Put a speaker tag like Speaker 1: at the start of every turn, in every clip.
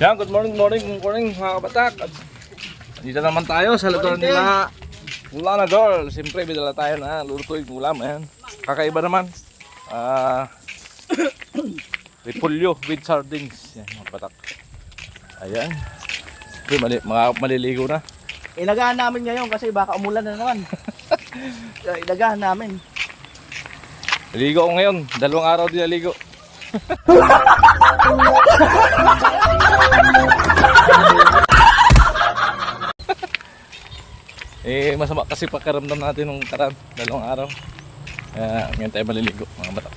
Speaker 1: Yan, good morning mga kabatak. Dito naman tayo sa lutuan nila Ulan na Girl. Siyempre, bidala tayo na lulutuin ulam. Ayan. Kakaiba naman. Repolyo with sardines. Yan, mga kabatak. Ayan. Siyempre, maliligo na.
Speaker 2: Ilagahan namin ngayon kasi baka umulan na naman. Ilagahan namin.
Speaker 1: Ligo ko ngayon. 2 araw din naligo. Masama kasi pakiramdam natin nung 2 araw. Ngayon tayo maliligo mga batak.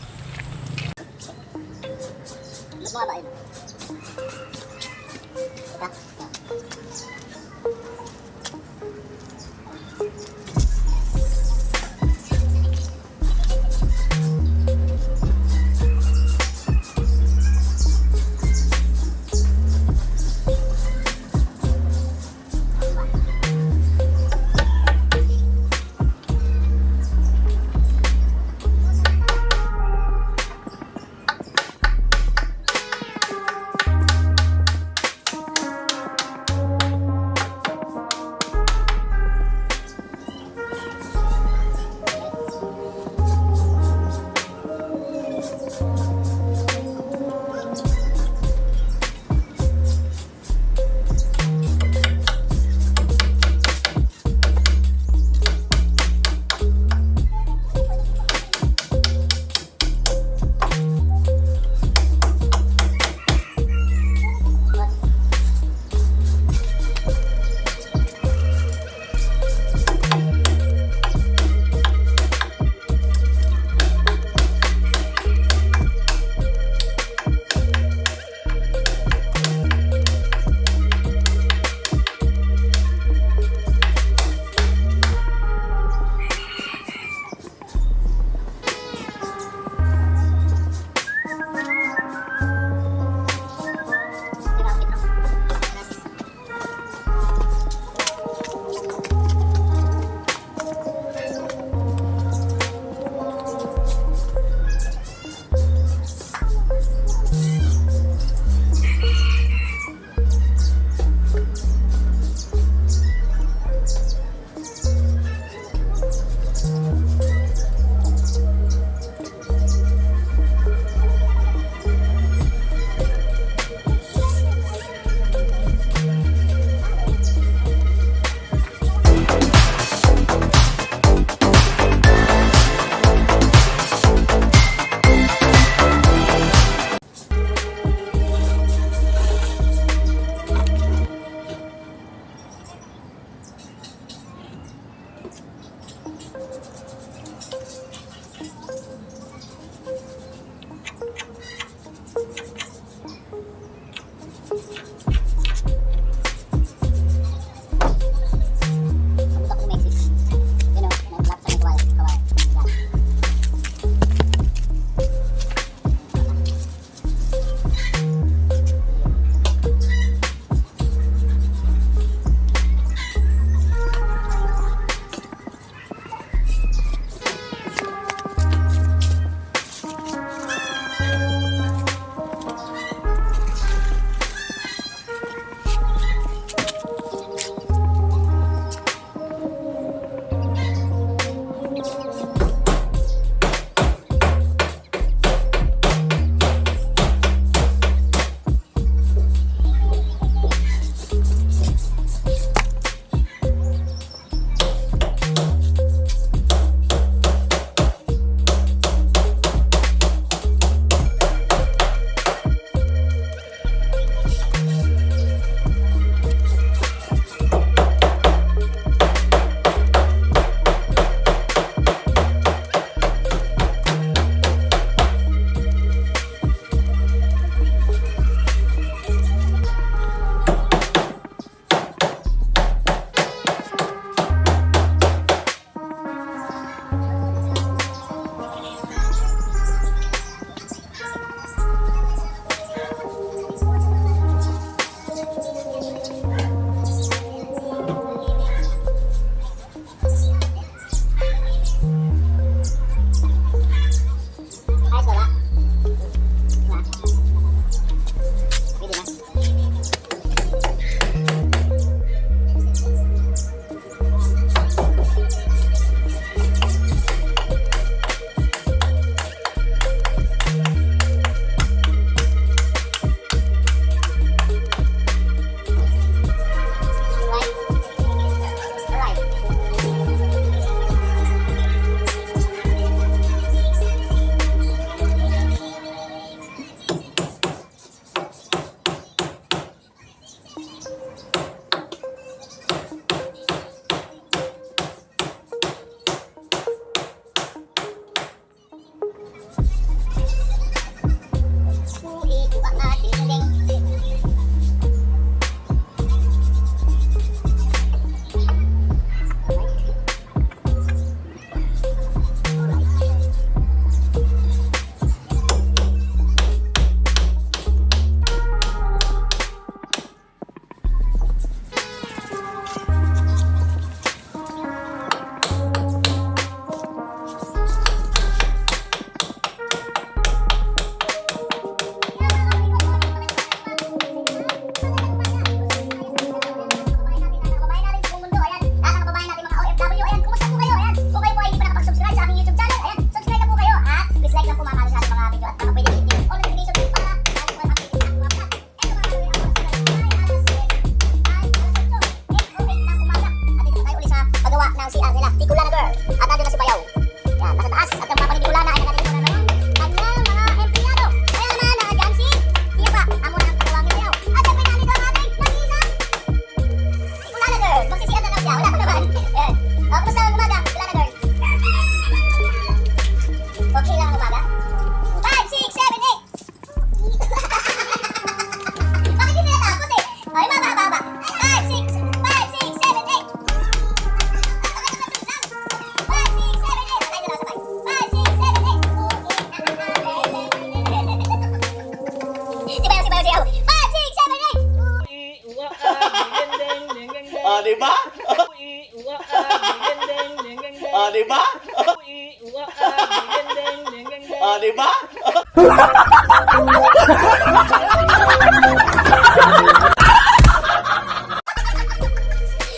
Speaker 2: di ba?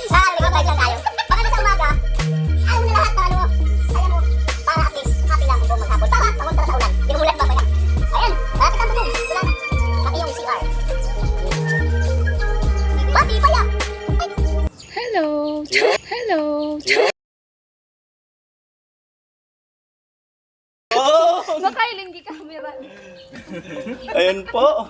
Speaker 3: Mag-bike lang tayo. Baka na sa umaga, alam mo na lahat na ano, alam mo, para at least happy lang kung maghapon. Para pamunta sa ulan, hindi umulat mamaya. Ayan, lapit ang bubong, wala na. Pati yung CR. Pati pala.
Speaker 4: Hello. Hello.
Speaker 2: Oh,
Speaker 4: Makailing camera.
Speaker 2: ayan po.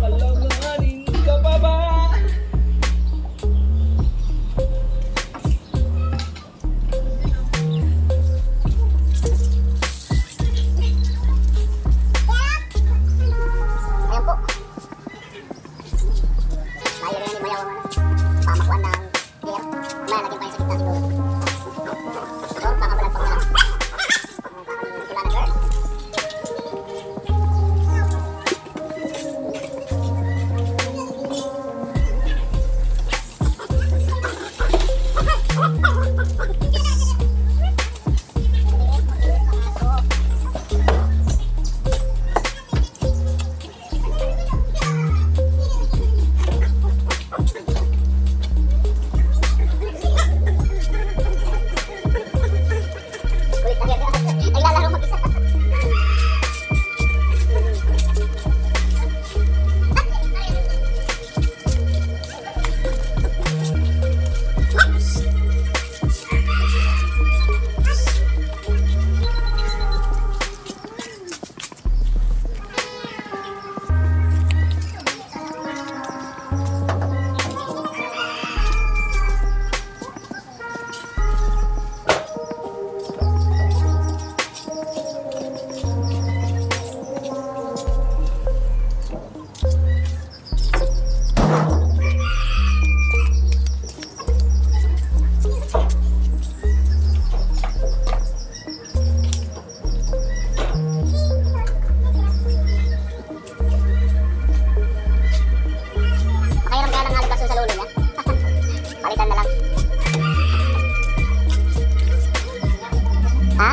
Speaker 1: Alanganin ka pa ba?
Speaker 3: Ayan po. Ayaw rin ni Mayaw ang pamakuan ng gear. May lagyan pa yung sakit na siguro. So, pakabalag pag na. Wala na girl. Kulit na girl. Ay lalaro mag-isa. Makairam kaya ng albaso sa lulo niya. Palitan na lang. Ha?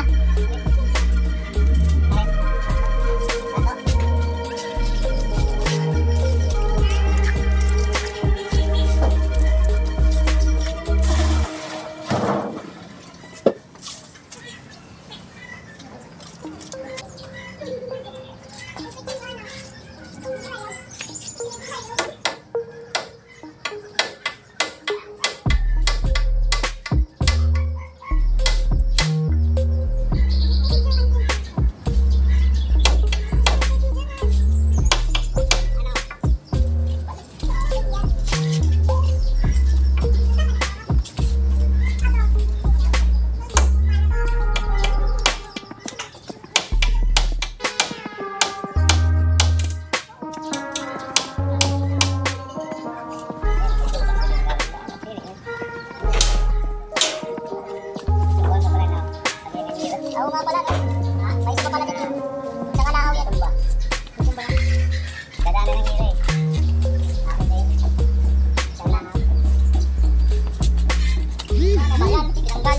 Speaker 3: Oo nga pala. May isa pa pala dito. Sa kalahaw yan. Ano ba? Gusto ba? Dadaanan ng hira eh. Ako din. Sa kalahaw. Ano ba yan? Tinanggal.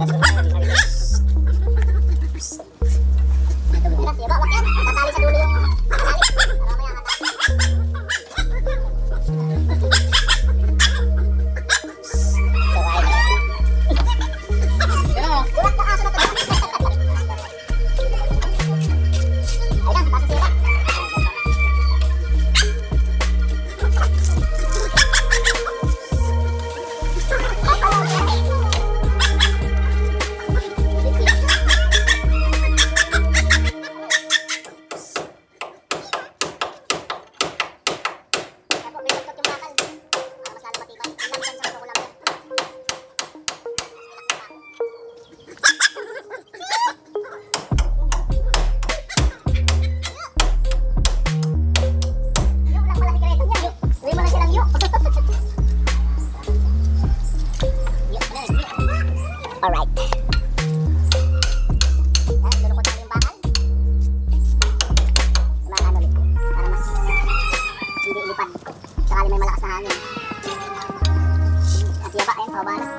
Speaker 3: Tatali sa dulo yung tali. Mamaya Kulat na aso na to. Ayan, basta sira. Ako, may lagtot yung bakal. Para mas lalo matibay. Tingnan dyan sa makukulam yan. Yung lang pala sikreto niya. Uwi mo na siya ng yung. Alright. Lulukot natin yung bakal. Tumakan ulit. Para mas hindi ilipad. Sakali may malakas na hangin. At yaba, ayun, pababa na.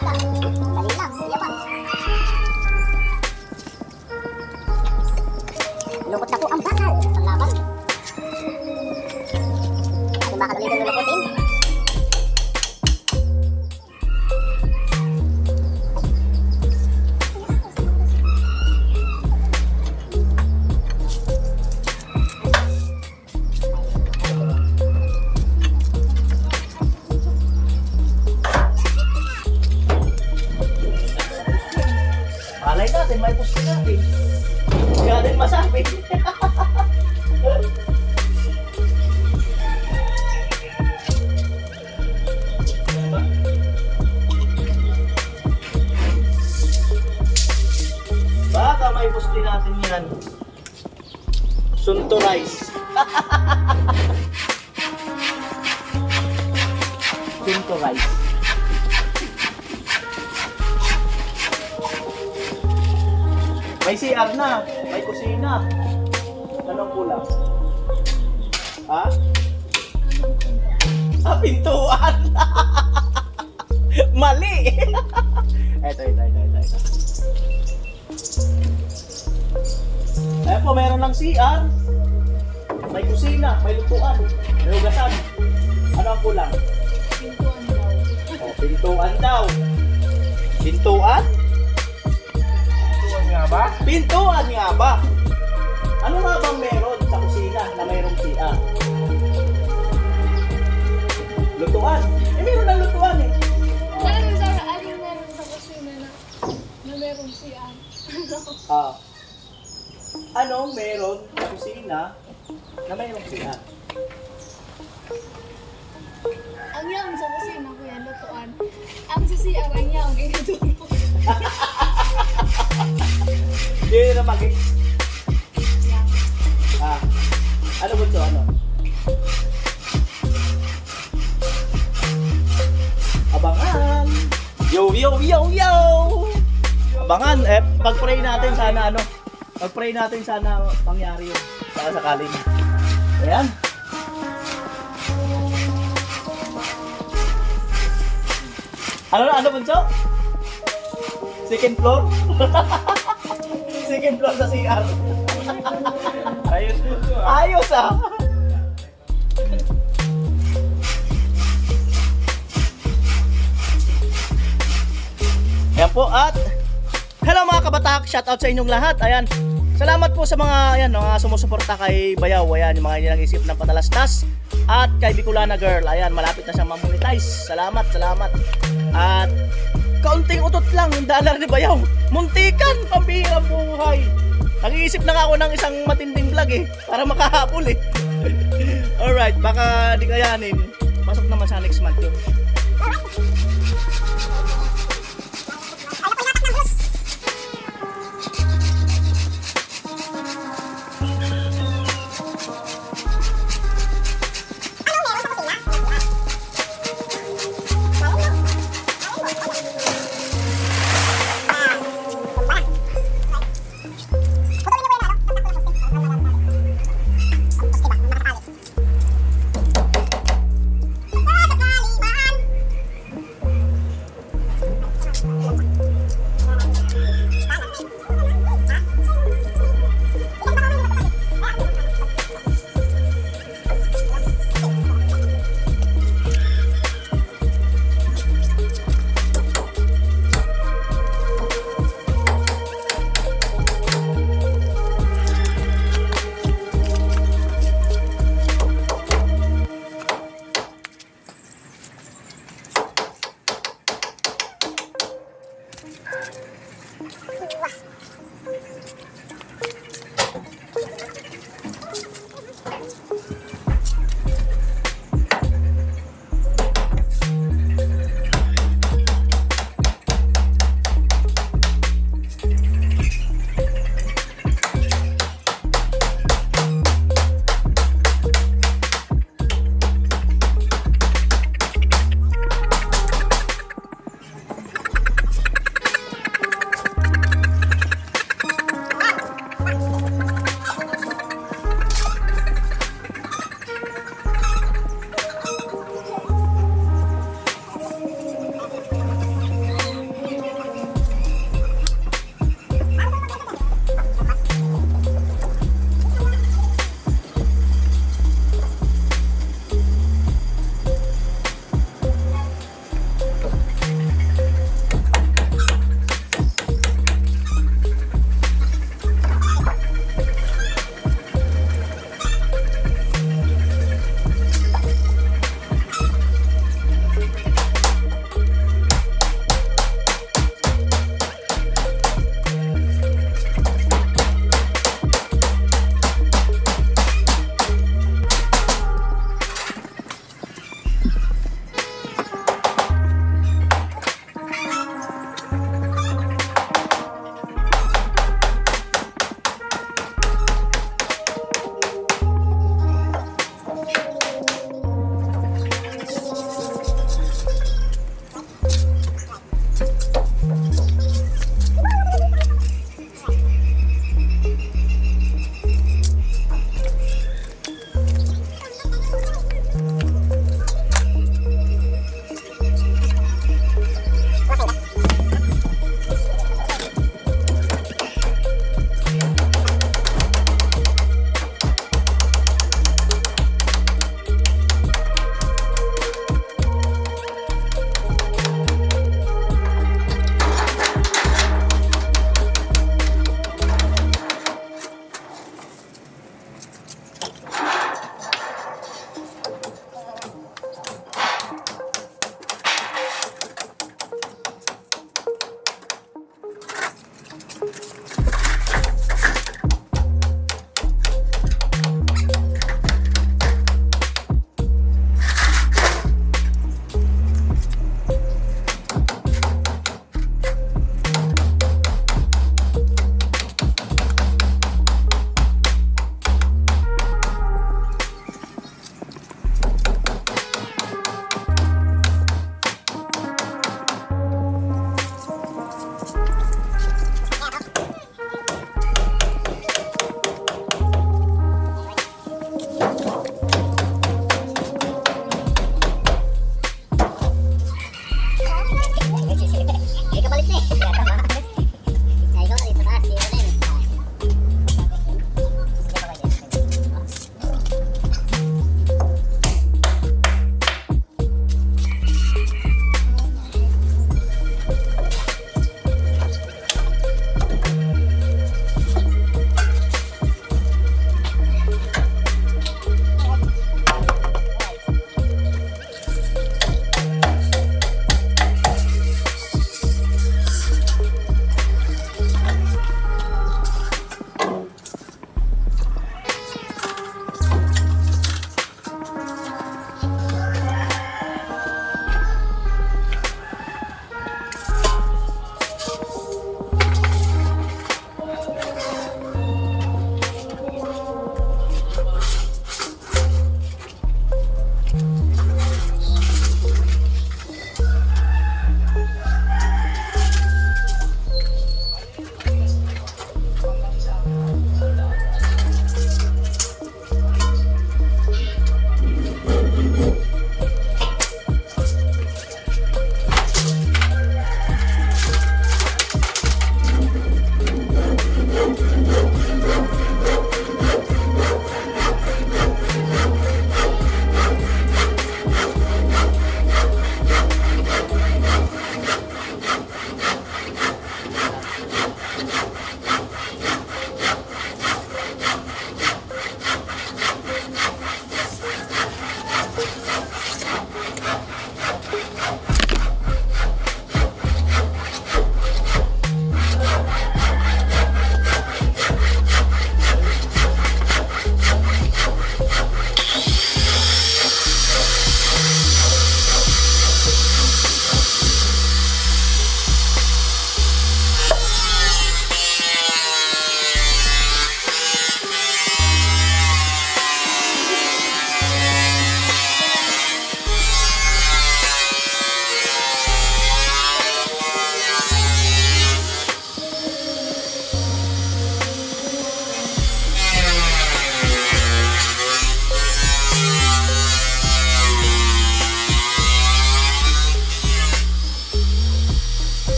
Speaker 3: Dali lang, yaba. Lulukot na po ang bakal. Ang laban. At yung bakal ulit yung lulukotin.
Speaker 2: Malay natin, may post natin. Hindi natin masabi. Baka may post natin yan. Sunto rice. Sunto rice. May CR na, may kusina. Anong kulang? Ha? Pintuan! Mali! Ito. Ayan po, meron ng CR. May kusina, may lutuan, may hugasan. Ano ang kulang?
Speaker 4: Pintuan daw.
Speaker 2: Oh, pintuan daw. Pintuan?
Speaker 1: Nga ba?
Speaker 2: Pintuan nga ba? Ano nga bang meron sa kusina na mayroong CR? Lutuan. Meron na lutuan eh.
Speaker 4: Saan sa aling meron sa kusina na merong siya?
Speaker 2: Ah. Anong meron sa kusina na mayroong CR?
Speaker 4: Ang yang sa kusina ko yan, lutuan. Ang sa CR ang yang, inuturo.
Speaker 2: Hindi na maging.
Speaker 4: Yang.
Speaker 2: Ah. Ano ba ito? Ano? Abangan! Yo! Abangan! Pag-pray natin sana ano? Pag-pray natin sana mangyari yun. Saka sakaling. Ayan. Ano bunso? Second floor? Second floor sa CR.
Speaker 1: Ayos po ito.
Speaker 2: Ayos ah! Ayan po at hello mga kabatak, shoutout sa inyong lahat. Ayan. Salamat po sa mga ayan, mga sumusuporta kay Bayaw. Ayan, yung mga nag-isip ng patalastas. At kay Bicolana Girl. Ayan, malapit na siyang mamonetize. Salamat. At kaunting utot lang yung dollar ni Bayaw. Muntikan, pambihirang buhay. Nag-iisip na nga ako ng isang matinding vlog eh. Para makahabol eh. Alright, baka di kayanin. Pasok naman sa next month yun.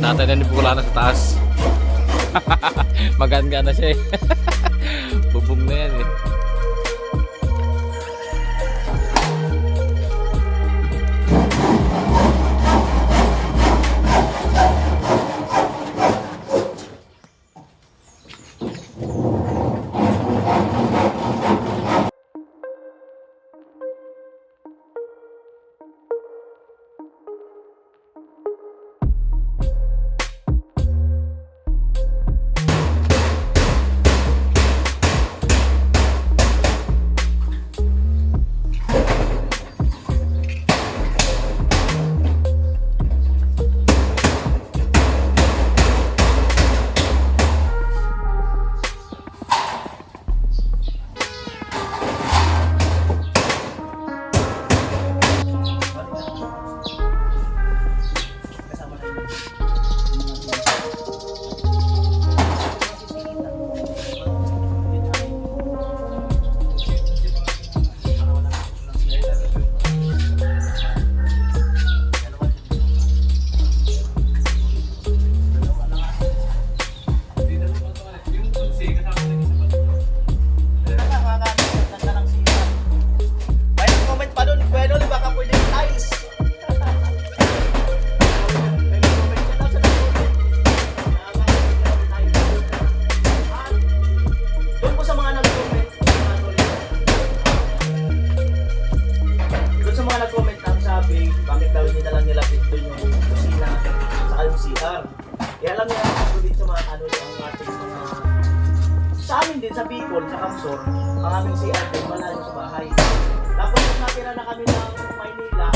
Speaker 1: Tatay na ni Pula na sa taas. Magaan-gaan na siya eh. Bubong na yan eh.
Speaker 2: Sa amin din, sa Bicol, sa Kamsor, ang aming CR din, malayo sa bahay. Tapos nung natira na kami ng Maynila,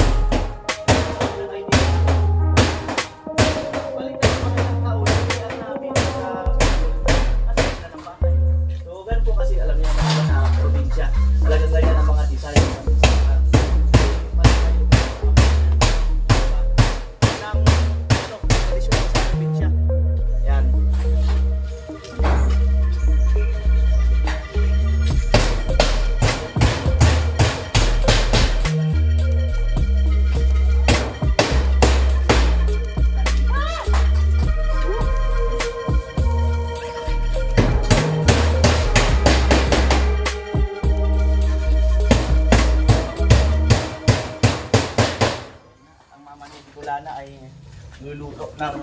Speaker 2: balik na kami ng taon, yung CR namin sa Bicol, kasi na ng bahay. So, ganun po kasi, alam niyo naman sa probinsya, talagang ganyan ang mga design ng CR. Traditional sa probinsya. Yan. Ang mama ni Bulana ay luluto ng